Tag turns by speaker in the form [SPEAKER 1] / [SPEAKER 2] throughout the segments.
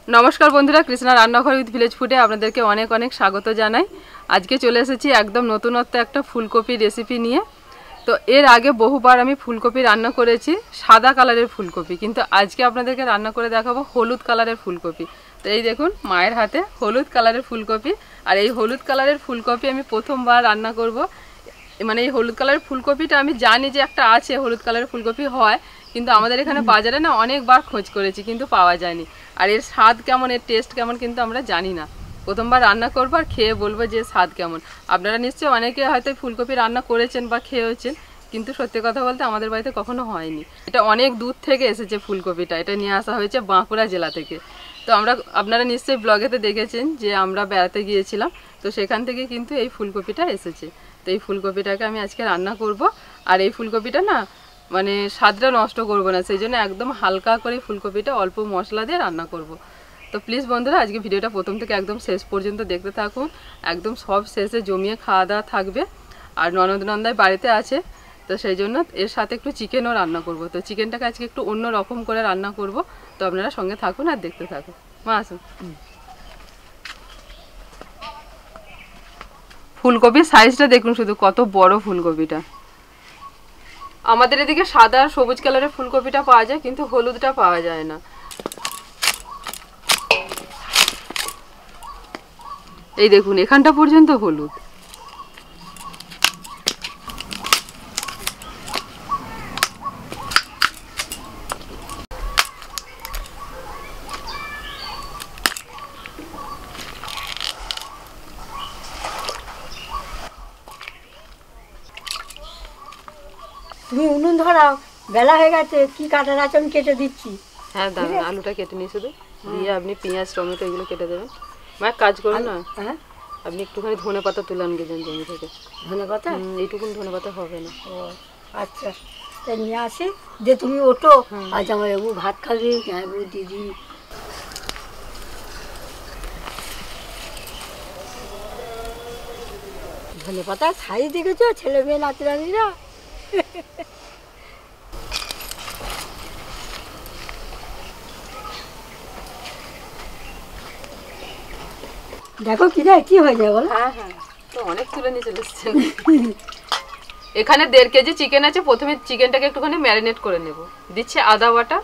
[SPEAKER 1] नमस्कार बंधुरा Krishna रान्नाघर with village ফুডে আপনাদেরকে অনেক অনেক স্বাগত জানাই। আজকে চলে এসেছি একদম নতুনত্ব একটা ফুলকপি রেসিপি নিয়ে। তো এর আগে বহুবার আমি ফুলকপি রান্না করেছি সাদা কালারের ফুলকপি, কিন্তু আজকে আপনাদেরকে রান্না করে দেখাবো হলুদ কালারের ফুলকপি। তো এই দেখুন মায়ের হাতে হলুদ কালারের ফুলকপি, আর এই হলুদ কালারের ফুলকপি আমি প্রথমবার রান্না করব। মানে এই হলুদ কালারের ফুলকপিটা আমি জানি যে একটা আছে হলুদ কালারের ফুলকপি হয়, কিন্তু আমাদের এখানে বাজারে না অনেকবার খোঁজ করেছি কিন্তু পাওয়া যায়নি। আর এর স্বাদ কেমন, এর টেস্ট কেমন কিন্তু আমরা জানি না। প্রথমবার রান্না করবো আর খেয়ে বলবো যে স্বাদ কেমন। আপনারা নিশ্চয়ই অনেকে হয়তো ফুলকপি রান্না করেছেন বা খেয়েছেন, কিন্তু সত্যি কথা বলতে আমাদের বাড়িতে কখনো হয়নি। এটা অনেক দূর থেকে এসেছে ফুলকপিটা, এটা নিয়ে আসা হয়েছে বাঁকুড়া জেলা থেকে। তো আপনারা নিশ্চয়ই ব্লগেতে দেখেছেন যে আমরা বেড়াতে গিয়েছিলাম, তো সেখান থেকে কিন্তু এই ফুলকপিটা এসেছে। তো এই ফুলকপিটাকে আমি আজকে রান্না করব। আর এই ফুলকপিটা না মানে স্বাদটা নষ্ট করব না, সেই জন্য একদম হালকা করে ফুলকপিটা অল্প মশলা দিয়ে রান্না করব। তো প্লিজ বন্ধুরা আজকে ভিডিওটা প্রথম থেকে একদম শেষ পর্যন্ত দেখতে থাকুন। একদম সব শেষে জমিয়ে খাওয়া দাওয়া থাকবে। আর ননদ নন্দাই বাড়িতে আছে, তো সেই জন্য এর সাথে একটু চিকেনও রান্না করব। তো চিকেনটাকে আজকে একটু অন্য রকম করে রান্না করব। তো আপনারা সঙ্গে থাকুন আর দেখতে থাকুন। মা আসুন। ফুলকপির সাইজটা দেখুন শুধু কত বড় ফুলকপিটা। আমাদের এদিকে সাদা আর সবুজ কালারের ফুলকপিটা পাওয়া যায়, কিন্তু হলুদটা পাওয়া যায় না। এই দেখুন এখানটা পর্যন্ত হলুদ।
[SPEAKER 2] তুমি উনুন ধরাও, বেলা হয়ে গেছে। কি কাটার আছে আমি কেটে দিচ্ছি।
[SPEAKER 1] হ্যাঁ দাঁড়ান, আলুটা কেটে নিয়ে শুধু দিয়ে আপনি পেঁয়াজ টমেটো এগুলো কেটে দেবেন। মা এক কাজ করুন না,
[SPEAKER 2] হ্যাঁ
[SPEAKER 1] আপনি একটুখানি ধনে পাতা তুলে আনবে জমি থেকে।
[SPEAKER 2] ধনে পাতা?
[SPEAKER 1] এইটুকুন ধনে পাতা হবে না।
[SPEAKER 2] ও আচ্ছা, তাই নিয়ে আসি। যে তুমি ওঠো, আজ আমার বাবু ভাত খাবি। হ্যাঁ বউ দিদি, ধনে পাতা সাইজ দেখেছো? ছেলে মেয়ে নাতিরানিরা দেখো কি রে, কি হয়ে যায় বলো?
[SPEAKER 1] হ্যাঁ হ্যাঁ, তো অনেক তুলে নিয়ে চলে এসেছেন। এখানে 1.5 কেজি চিকেন আছে। প্রথমে চিকেনটাকে একটুখানি ম্যারিনেট করে নেব। দিচ্ছি আদা বাটা,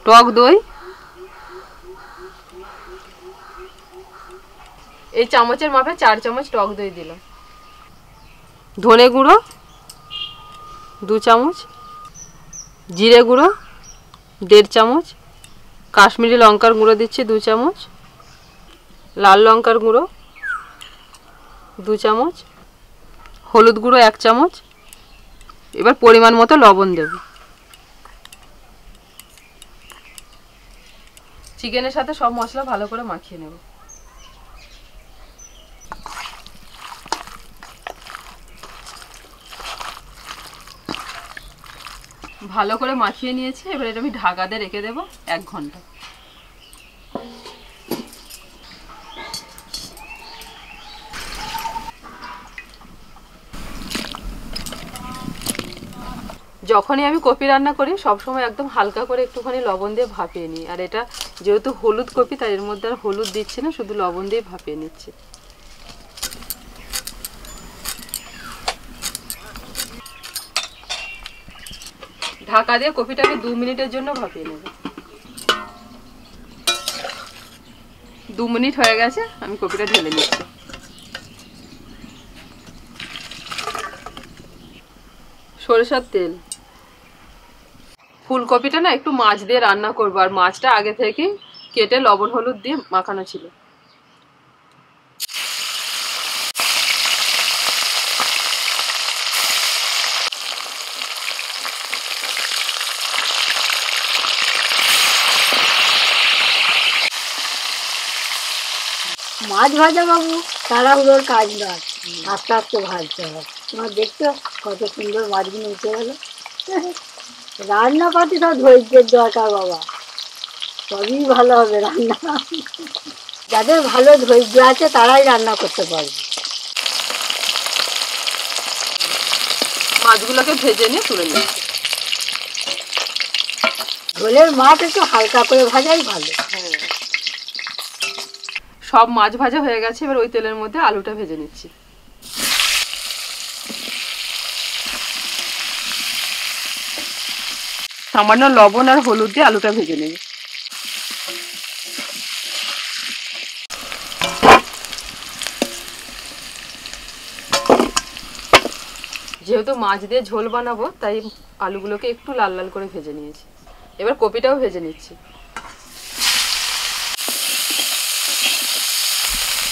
[SPEAKER 1] টক দই, এই চামচের মাপে 4 চামচ টক দই দিলাম, ধনে গুঁড়ো 2 চামচ, জিরে গুঁড়ো 1.5 চামচ, কাশ্মীরি লঙ্কার গুঁড়ো দিচ্ছি 2 চামচ, লাল লঙ্কার গুঁড়ো 2 চামচ, হলুদ গুঁড়ো 1 চামচ। এবার পরিমাণ মতো লবণ দেব। চিকেনের সাথে সব মশলা ভালো করে মাখিয়ে নেব। ভালো করে মাখিয়ে নিয়েছি। এবার এটা আমি ঢাকা দিয়ে রেখে দেবো 1 ঘন্টা। যখনই আমি কপি রান্না করি সবসময় একদম হালকা করে একটুখানি লবণ দিয়ে ভাপিয়ে নিই। আর এটা যেহেতু হলুদ কপি তাই এর মধ্যে আর হলুদ দিচ্ছি না, শুধু লবণ দিয়ে ভাপিয়ে নিচ্ছি। ঢাকা দিয়ে কপিটাকে 2 মিনিটের জন্য ভাপিয়ে নেব। 2 মিনিট হয়ে গেছে, আমি কপিটা ঢেলে নিচ্ছি। সরিষার তেল। ফুলকপিটা না একটু মাছ দিয়ে রান্না করবো, আর মাছটা আগে থেকে কেটে লবণ হলুদ দিয়ে মাখানো ছিল।
[SPEAKER 2] মাছ ভাজা বাবু তাড়াহুড়োর কাজ নয়, আস্তে আস্তে ভাজতে হয়। তোমার দেখছো কত সুন্দর মাছগুলো উঠে গেলো। রান্না করতে সব ধৈর্যের দরকার বাবা, সবই ভালো হবে রান্না। যাদের ভালো ধৈর্য আছে তারাই রান্না করতে পারবে।
[SPEAKER 1] মাছগুলোকে ভেজে নিয়ে তুলে নিচ্ছি।
[SPEAKER 2] ঝোলের মাছ একটু হালকা করে ভাজাই ভালো।
[SPEAKER 1] হ্যাঁ, সব মাছ ভাজা হয়ে গেছে, এবার ওই তেলের মধ্যে আলুটা ভেজে নিচ্ছি। সামান্য লবণ আর হলুদ দিয়ে আলুটা ভেজে নেব। যেহেতু মাছ দিয়ে ঝোল বানাবো তাই আলুগুলোকে একটু লাল লাল করে ভেজে নিয়েছি। এবার কপিটাও ভেজে নিচ্ছি।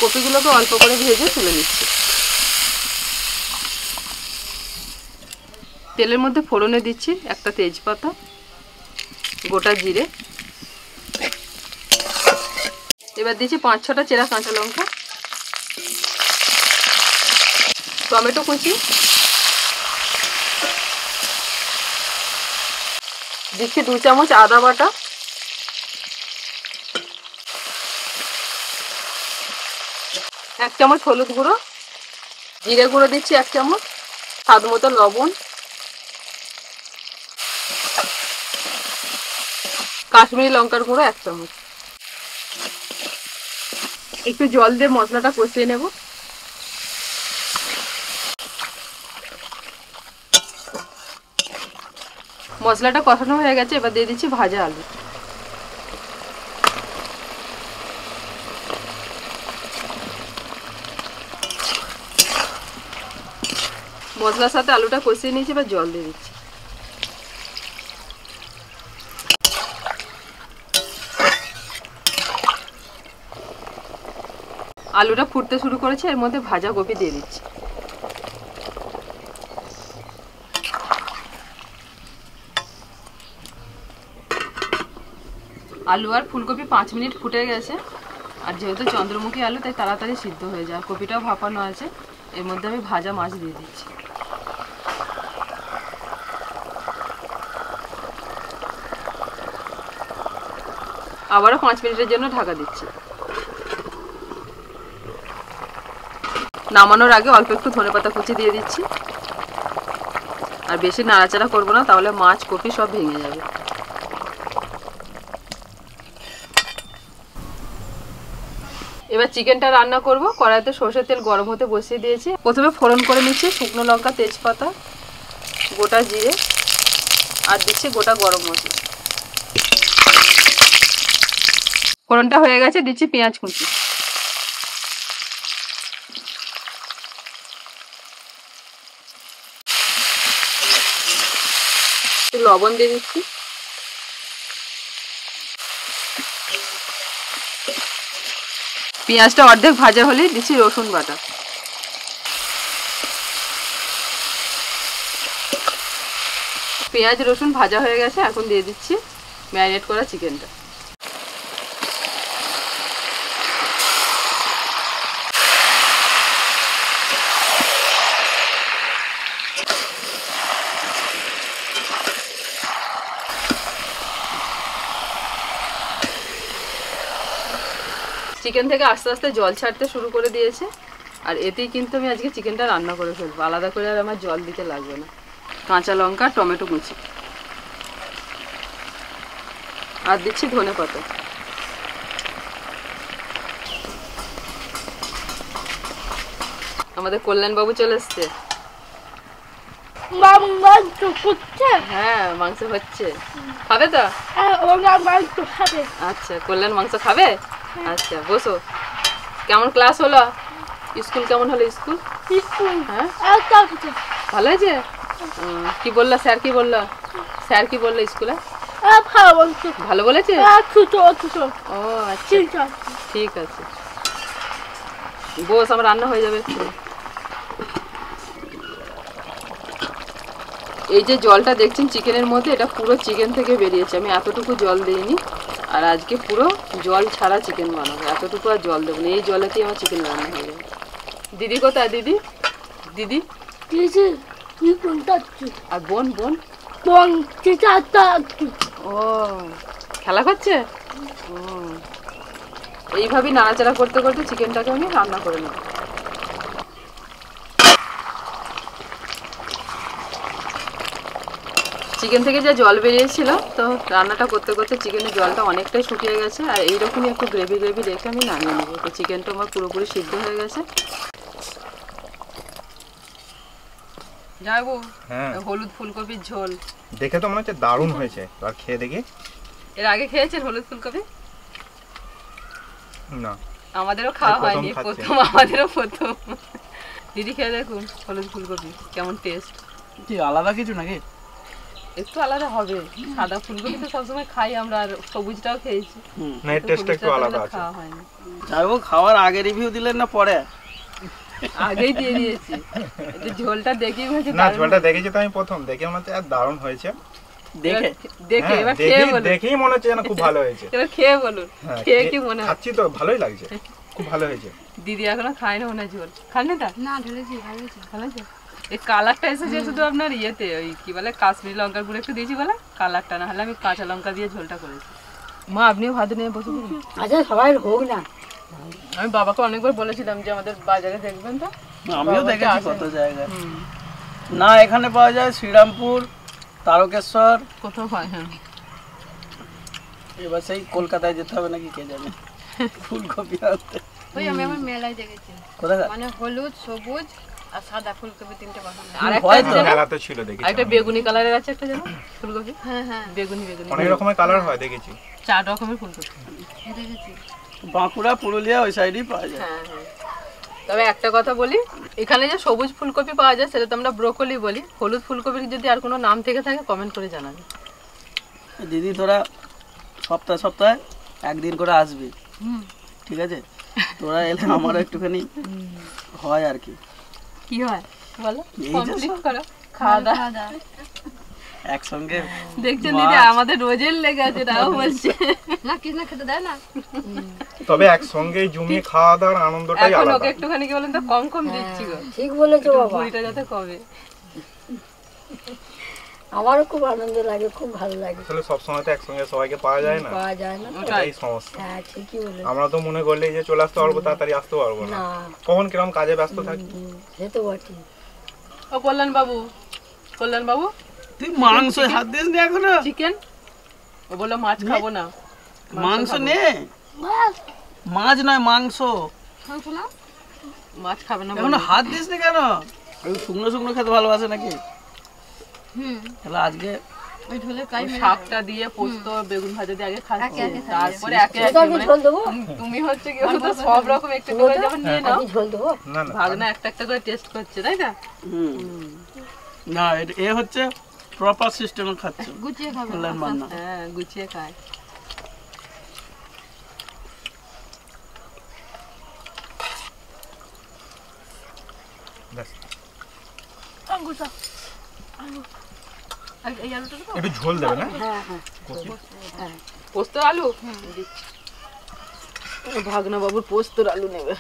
[SPEAKER 1] কপিগুলোকে অল্প করে ভেজে তুলে নিচ্ছি। তেলের মধ্যে ফোড়নে দিচ্ছি একটা তেজপাতা, গোটা জিরে, এবার দিচ্ছি 5-6টা চেরা কাঁচা লঙ্কা, টমেটো কুচি, দিচ্ছি 2 চামচ আদা বাটা, 1 চামচ হলুদ গুঁড়ো, জিরে গুঁড়ো দিচ্ছি 1 চামচ, স্বাদ মতো লবণ, কাশ্মীরি লঙ্কার গুঁড়ো 1 চামচ। একটু জল দিয়ে মশলাটা কষিয়ে নেব। মশলাটা কষানো হয়ে গেছে, এবার দিয়ে দিচ্ছি ভাজা আলু। মশলার সাথে আলুটা কষিয়ে নিয়েছি, এবার জল দিয়ে দিচ্ছি। আলুটা ফুটতে শুরু করেছে, এর মধ্যে ভাজা কপি দিয়ে দিচ্ছি। আলু আর ফুলকপি 5 মিনিট ফুটে গেছে, আর যেহেতু চন্দ্রমুখী আলু তাই তাড়াতাড়ি সিদ্ধ হয়ে যায়। কপিটাও ভাপানো আছে, এর মধ্যে আমি ভাজা মাছ দিয়ে দিচ্ছি। আবারও 5 মিনিটের জন্য ঢাকা দিচ্ছি। নামানোর আগে অল্প একটু ধনেপাতা কুচি দিয়ে দিচ্ছি, আর বেশি নাড়াচাড়া করবো না, তাহলে মাছ কপি সব ভেঙে যাবে। এবার চিকেনটা রান্না করব। কড়াইতে সরষের তেল গরম হতে বসিয়ে দিয়েছি। প্রথমে ফোড়ন করে নিচ্ছি শুকনো লঙ্কা, তেজপাতা, গোটা জিরে, আর দিচ্ছি গোটা গরম মশলা। ফোড়নটা হয়ে গেছে, দিচ্ছি পেঁয়াজ কুচি, লবণ দিয়ে দিচ্ছি, পেঁয়াজটা অর্ধেক ভাজা হলে দিচ্ছি রসুন বাটা। পেঁয়াজ রসুন ভাজা হয়ে গেছে, এখন দিয়ে দিচ্ছি ম্যারিনেট করা চিকেনটা। চিকেন থেকে আস্তে আস্তে জল ছাড়তে শুরু করে দিয়েছে, আর এতেই কিন্তু আমি আজকে চিকেনটা রান্না করে ফেলবো। আলাদা করে আর আমার জল দিতে লাগবে না। কাঁচা লঙ্কা, টমেটো কুচি, আর দিচ্ছি ধনেপাতা। আমাদের কল্যাণবাবু চলে এসছে। হ্যাঁ, মাংস হচ্ছে, খাবে তো? আচ্ছা, কল্যাণ মাংস খাবে? আচ্ছা, বসো। কেমন ক্লাস হলো? স্কুল কেমন হলো? স্কুল হ্যাঁ ভালো হয়েছে। কি বললো স্যার? কি বললো স্যার? কি বললো স্কুলে? ভালো বলেছে? ও আচ্ছা, ঠিক আছে, বস, আমার রান্না হয়ে যাবে একটু। এই যে জলটা দেখছেন চিকেনের মধ্যে, এটা পুরো চিকেন থেকে বেরিয়েছে। আমি এতটুকু জল দিইনি, আর আজকে পুরো জল ছাড়া চিকেন বানাবো। এতটুকু আর জল দেবো না, এই জলেতেই আমার চিকেন রান্না হয়ে যাবে। দিদি কোথায়? দিদি দিদি আর বোন বোন ও খেলা করছে। ও, এইভাবেই নাড়াচাড়া করতে করতে চিকেনটাকে আমি রান্না করে নেব। চিকেন থেকে যে জল বেরিয়েছিল, তো রান্নাটা করতে করতে চিকেনের জলটা অনেকটাই শুকিয়ে গেছে। আর এইরকমই একটু গ্রেভি গ্রেভি রেখে আমি নামিয়ে নেবো। তো চিকেনটা আমার পুরোপুরি সিদ্ধ হয়ে গেছে। যাবো হলুদ ফুলকপির ঝোল
[SPEAKER 3] দেখে তো মনে হচ্ছে দারুণ হয়েছে। আর খেয়ে দেখি।
[SPEAKER 1] এর আগে খেয়েছেন হলুদ ফুলকপি?
[SPEAKER 3] না,
[SPEAKER 1] আমাদেরও খাওয়া হয়নি, প্রথম আমাদেরও প্রথম। দিদি খেয়ে দেখুন হলুদ ফুলকপি কেমন টেস্ট।
[SPEAKER 4] কি আলাদা কিছু নাকি?
[SPEAKER 1] একটু আলাদা হবে, সাদা ফুলকপি তো সবসময় খাই আমরা, আর সবুজটাও খেয়েছি,
[SPEAKER 3] না এর টেস্টটা একটু আলাদা আছে।
[SPEAKER 1] খাওয়া হয়নি।
[SPEAKER 4] যাই হোক, খাওয়ার আগে রিভিউ দিলেন না পরে?
[SPEAKER 1] আগেই দিয়ে দিয়েছি। এই ঝোলটা দেখি হয়েছে
[SPEAKER 3] না, ঝোলটা দেখেছি তো আমি প্রথম, দেখে মনে হচ্ছে দারুণ হয়েছে।
[SPEAKER 4] দেখে
[SPEAKER 1] দেখে এবার খেয়ে বলুন।
[SPEAKER 3] দেখেই মনে হচ্ছে যেন খুব ভালো হয়েছে।
[SPEAKER 1] এবার খেয়ে বলুন, খেয়ে কি মনে হয়?
[SPEAKER 3] খাচ্ছি তো ভালোই লাগছে, খুব ভালো হয়েছে।
[SPEAKER 1] দিদি এখনো খায় না মনে হয় ঝোল। খাননি তা?
[SPEAKER 2] না ঢেলেছি, ভালো হয়েছে।
[SPEAKER 1] ভালো আছে। এই কালারটা এসেছে শুধু আপনার ইয়েতে, ওই কি বলে কাশ্মীরি লঙ্কার গুঁড়ো একটু দিয়েছি বলে কালারটা, না হলে আমি কাঁচা লঙ্কা দিয়ে ঝোলটা করেছি। মা আপনিও ভাত নিয়ে বসে পড়ুন।
[SPEAKER 2] আচ্ছা সবাই হোক না।
[SPEAKER 1] আমি বাবাকে অনেকবার বলেছিলাম যে আমাদের বাজারে দেখবেন তো।
[SPEAKER 4] আমিও দেখেছি কত জায়গায়। না এখানে পাওয়া যায় শ্রীরামপুর, তারকেশ্বর,
[SPEAKER 1] কোথাও হয়। হ্যাঁ,
[SPEAKER 4] এবার সেই কলকাতায় যেতে হবে নাকি কে জানে ফুলকপি আনতে।
[SPEAKER 5] ওই আমি আমার মেলায় দেখেছি,
[SPEAKER 4] কোথায়?
[SPEAKER 5] মানে হলুদ, সবুজ আর সাদা ফুলকপি তিনটে পাঠানো।
[SPEAKER 1] আর
[SPEAKER 3] হয়তো
[SPEAKER 1] একটা
[SPEAKER 3] মেলাতে ছিল দেখেছি।
[SPEAKER 1] একটা বেগুনি কালারের আছে একটা জানো ফুলকপি?
[SPEAKER 5] হ্যাঁ হ্যাঁ
[SPEAKER 1] বেগুনি বেগুনি
[SPEAKER 3] অনেক রকমের কালার হয় দেখেছি।
[SPEAKER 1] 4 রকমের ফুলকপি।
[SPEAKER 5] দেখেছি।
[SPEAKER 4] বাঁকুড়া, পুরুলিয়া ওই সাইডেই পাওয়া যায়।
[SPEAKER 1] হ্যাঁ হ্যাঁ। তবে একটা কথা বলি, এখানে যে সবুজ ফুলকপি পাওয়া যায় সেটা তো আমরা ব্রোকলি বলি। হলুদ ফুলকপির যদি আর কোনো নাম থেকে থাকে কমেন্ট করে জানাবে।
[SPEAKER 4] দিদি তোরা সপ্তাহে সপ্তাহে একদিন করে আসবি, ঠিক আছে? তোরা এলে আমারও একটুখানি হয় আর কি।
[SPEAKER 1] কি হয় বলো,
[SPEAKER 4] এই যে
[SPEAKER 1] কমপ্লিট করো খাওয়া দাওয়া।
[SPEAKER 4] একসঙ্গে
[SPEAKER 1] দেখছেন দিদি আমাদের রোজের লেগে আছে, তাও বলছে
[SPEAKER 5] না কৃষ্ণা খেতে দেয় না।
[SPEAKER 3] তবে একসঙ্গে জমিয়ে খাওয়া দাওয়ার আনন্দটাই
[SPEAKER 1] এখন
[SPEAKER 3] আলাদা।
[SPEAKER 1] ওকে একটুখানি কি বলেন তো কম কম দিচ্ছি গো,
[SPEAKER 2] ঠিক বলেছো বাবা।
[SPEAKER 1] ভুঁড়িটা যাতে কমে।
[SPEAKER 2] আমারও খুব আনন্দ লাগে, খুব ভালো লাগে।
[SPEAKER 3] আসলে সবসময় তো একসঙ্গে সবাইকে পাওয়া যায় না,
[SPEAKER 2] পাওয়া যায় না।
[SPEAKER 3] এটাই সমস্যা।
[SPEAKER 2] হ্যাঁ ঠিকই বলেছো।
[SPEAKER 3] আমরা তো মনে করলে যে চলে আসতে পারবো, তাড়াতাড়ি আসতে পারবো না।
[SPEAKER 2] না
[SPEAKER 3] কখন কিরকম কাজে ব্যস্ত থাকি।
[SPEAKER 2] সে তো বটে।
[SPEAKER 1] ও কল্যাণ বাবু, কল্যাণ বাবু
[SPEAKER 4] তুই মাংস হাত দিস নি এখনো?
[SPEAKER 1] চিকেন, ও বললো মাছ খাবো না।
[SPEAKER 4] মাংস নে, মাছ নয় মাংস।
[SPEAKER 1] মাছ খাবে না
[SPEAKER 4] এখনো হাত দিস নি কেন? ওই শুকনো শুকনো খেতে ভালোবাসে নাকি? তাহলে আজকে
[SPEAKER 5] ওই ঝোলের কাই
[SPEAKER 1] শাকটা দিয়ে পোস্ত বেগুন ভাজা দিয়ে আগে খাচ্ছি, তারপরে একে
[SPEAKER 2] এটা
[SPEAKER 1] একে
[SPEAKER 2] কি
[SPEAKER 1] মানে
[SPEAKER 2] ঝোল দেবো?
[SPEAKER 1] তুমি হচ্ছে কি বলতো সব রকম একটু করে যেমন নিয়ে নাও,
[SPEAKER 2] আমি ঝোল দেবো?
[SPEAKER 3] না না,
[SPEAKER 1] ভাগনা একটা একটা করে টেস্ট করছে, তাই না?
[SPEAKER 4] না এ হচ্ছে প্রপার সিস্টেমে খাচ্ছে
[SPEAKER 5] গুছিয়ে খাবে।
[SPEAKER 4] কল্যাণ বান্না।
[SPEAKER 1] হ্যাঁ গুছিয়ে খায়।
[SPEAKER 3] ব্যাস।
[SPEAKER 5] এই আলুটা দেবো?
[SPEAKER 3] একটু ঝোল দেবে না?
[SPEAKER 2] হ্যাঁ হ্যাঁ।
[SPEAKER 1] পোস্ত আলু ভাগনা বাবুর পোস্তর আলু নেবে।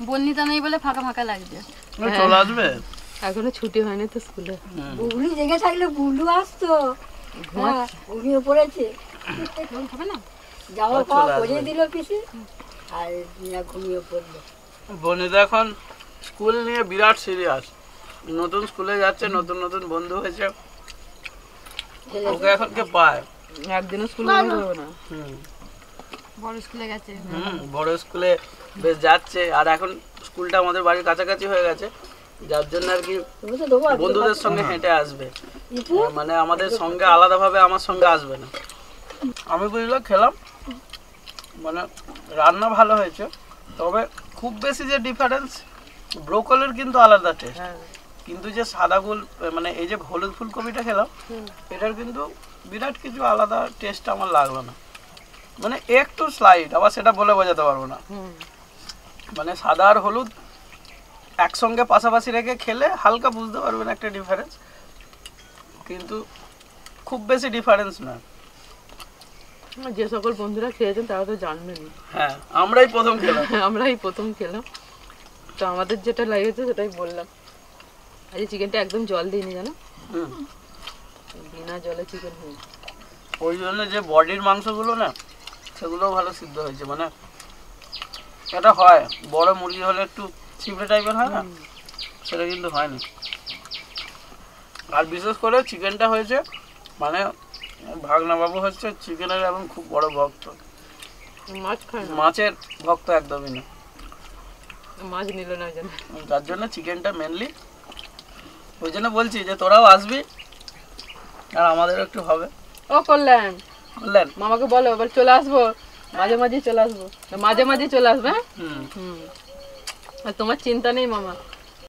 [SPEAKER 5] বন্নিতা নেই বলে ফাঁকা ফাঁকা লাগছে।
[SPEAKER 4] চলে আসবে।
[SPEAKER 1] এখনো ছুটি হয়নি তো স্কুলে।
[SPEAKER 2] বুগনি জেগে থাকলে বুলু আসতো। হ্যাঁ ঘুমিয়ে পড়েছে।
[SPEAKER 5] খাবে না?
[SPEAKER 2] জামা পাওয়া পরিয়ে দিল পিসি, আর মিয়া ঘুমিয়ে পড়লো।
[SPEAKER 4] বনিতা এখন স্কুল নিয়ে বিরাট সিরিয়াস। নতুন স্কুলে যাচ্ছে, নতুন নতুন বন্ধু হয়েছে, ওকে এখন কে পায়।
[SPEAKER 1] একদিনও স্কুল বন্ধ হবে না।
[SPEAKER 5] বড় স্কুলে গেছে।
[SPEAKER 4] বড় স্কুলে বেশ যাচ্ছে, আর এখন স্কুলটা আমাদের বাড়ির কাছাকাছি হয়ে গেছে, যার জন্য আর কি
[SPEAKER 2] তুমি তো দেবো আর
[SPEAKER 4] বন্ধুদের সঙ্গে হেঁটে আসবে,
[SPEAKER 2] ইপু
[SPEAKER 4] মানে আমাদের সঙ্গে আলাদাভাবে আমার সঙ্গে আসবে না। আমি বুঝলো খেলাম, মানে রান্না ভালো হয়েছে, তবে খুব বেশি যে ডিফারেন্স, ব্রোকলির কিন্তু আলাদা টেস্ট, কিন্তু যে সাদা ফুল মানে এই যে হলুদ ফুলকপিটা খেলাম, এটার কিন্তু বিরাট কিছু আলাদা টেস্ট আমার লাগলো না, মানে একটু স্লাইড, আবার সেটা বলে বোঝাতে পারবো না। মানে সাদা আর হলুদ একসঙ্গে পাশাপাশি রেখে খেলে হালকা বুঝতে পারবেন একটা ডিফারেন্স, কিন্তু খুব বেশি ডিফারেন্স না।
[SPEAKER 1] যে সকল বন্ধুরা খেয়েছেন তারা তো জানবেনই।
[SPEAKER 4] হ্যাঁ আমরাই প্রথম খেলাম।
[SPEAKER 1] আমরাই প্রথম খেলাম, তো আমাদের যেটা লেগেছে সেটাই বললাম। আজ চিকেনটা একদম জল দিইনি জানো, বিনা জলে চিকেন হয়েছে।
[SPEAKER 4] ওই জন্য যে বডির মাংসগুলো না, সেগুলো ভালো সিদ্ধ হয়েছে, মানে এটা হয়, বড় মুরগি হলে একটু ছিপড়ে টাইপের হয় না, সেটা কিন্তু হয়নি। আর বিশেষ করে চিকেনটা হয়েছে, মানে ভাগনা বাবু হচ্ছে চিকেনের এবং খুব বড় ভক্ত,
[SPEAKER 1] মাছ খায় না,
[SPEAKER 4] মাছের ভক্ত একদমই না,
[SPEAKER 1] মাছ নিল না জানে।
[SPEAKER 4] যার জন্য চিকেনটা মেনলি। ওই জন্য বলছি যে তোরাও আসবি আর আমাদেরও একটু হবে।
[SPEAKER 1] ও করলেন
[SPEAKER 4] বললেন
[SPEAKER 1] মামাকে বলো এবার চলে আসবো, মাঝে মাঝে চলে আসবো, মাঝে মাঝে চলে আসবে। হ্যাঁ?
[SPEAKER 4] হুম।
[SPEAKER 1] হুম, আর তোমার চিন্তা নেই মামা।